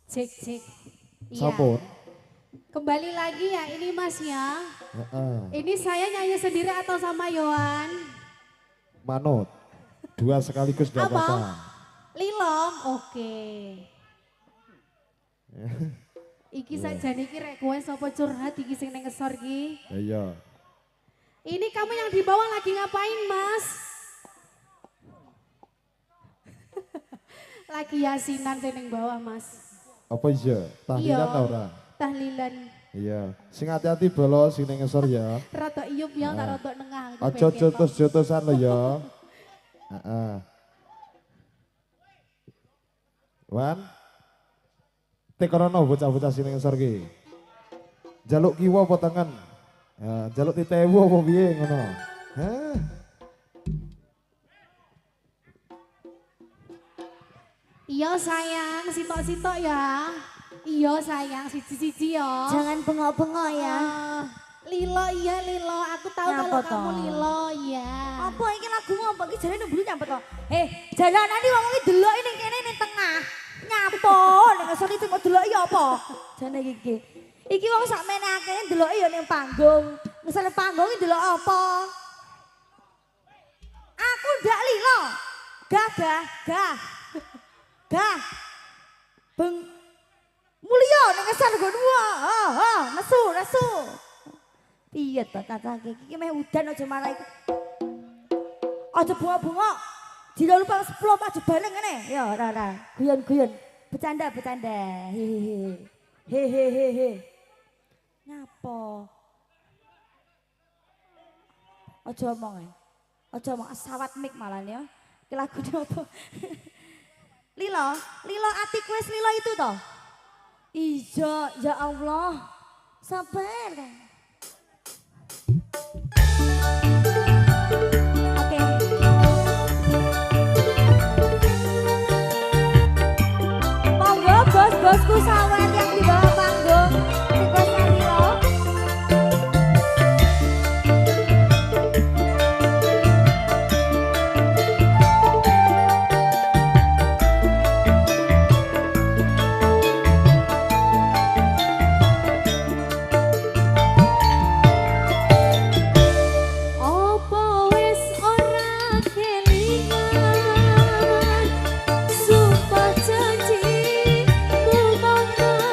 Cek cek. Iya. Sampun. Kembali lagi ya ini Mas ya. Heeh. Ini saya nyanyi sendiri atau sama Yohan? Manut. Dua sekaligus tidak Apa? apa-apa. Lilong. Oke. Iki saja niki rek kowe sapa curhat iki sing ning ngesor iki. Iya. Ini kamu yang di bawah lagi ngapain, Mas? Lagi yasinan sing ning bawah, Mas. Apa iya? Tahlilan ta ora? Tahlilan. Iya. Sing hati-hati bolos sing ning ngesor ya. Rada iyup ya, tak rada nengah. Aja jotos-jotosan lo ya. Heeh. Wan. Tekono bocah-bocah sing ning ngesor ki. Jaluk kiwa apa tangan? Ya, jaluk titewu apa piye ngono. Hah. Iya sayang, sitok-sitok ya. Iya sayang, siji-siji ya. Jangan bengok-bengok ya. Lilo iya Lilo, aku tahu Nyapa kalau kamu toh? Lilo iya. Apa iki lagu apa iki jarene mburi nyapa to? Jalanan iki wong iki delok ning kene ning tengah. Nyapa ning ngesor iki kok delok ya apa? Jane iki. Iki wong sak menake delok ya ning panggung. Misale panggung iki delok apa? Aku ndak lilo. Gah. Gah. Beng Mulya ning ngesor nggon nesu. Iya to tata iki meh udan aja marah iki. Aja bunga-bunga. Dila lupa seplop aja bareng ngene. Ya ora. Guyon-guyon. Bercanda. Hehehe. Nyapa? Aja omong ya. Aja omong sawat mik malah ya. Iki lagune apa? Lilo atiku wis lilo itu toh. Iya, ya Allah. Sabar. Oke. Monggo bos-bosku sawer yang di bawah panggung. Request Lilo. Opo wis ora kelingan sumpah janji ku monggo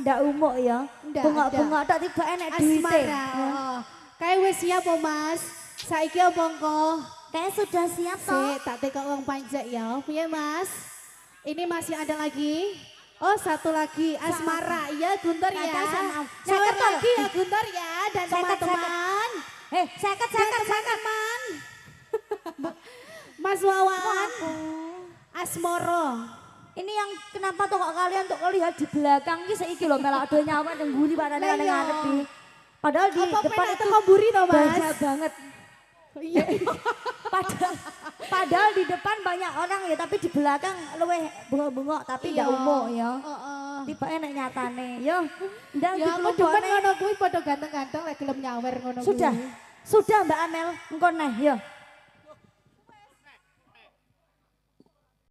ndak umuk ya. Bengok-bengok tok tiba enek duite. Asmara. Kayak wis siap po Mas. Saiki apa engko? Kayak sudah siap toh. Sik, tak tekok wong panjak ya. Piye Mas? Ini masih ada lagi. Oh, satu lagi Asmara. Iya, Guntur ya. Satu lagi ya Guntur ya dan teman-teman. Seket. Teman. Mas Wawan. Asmoro. Ini yang kenapa tuh kok kalian tuh lihat di belakang ini seiki lho melak ado nyawa yang guri padahal yang ngarep iki. Padahal di depan itu mburi to Mas. Banyak banget. Iya. padahal di depan banyak orang ya tapi di belakang luweh bengok-bengok tapi ndak umuk ya. Heeh. Tiba enek nyatane. Yo, ndang ya aku demen ngono kuwi padha ganteng-ganteng lek gelem nyawer ngono kuwi. Sudah Mbak Amel, engko neh yo.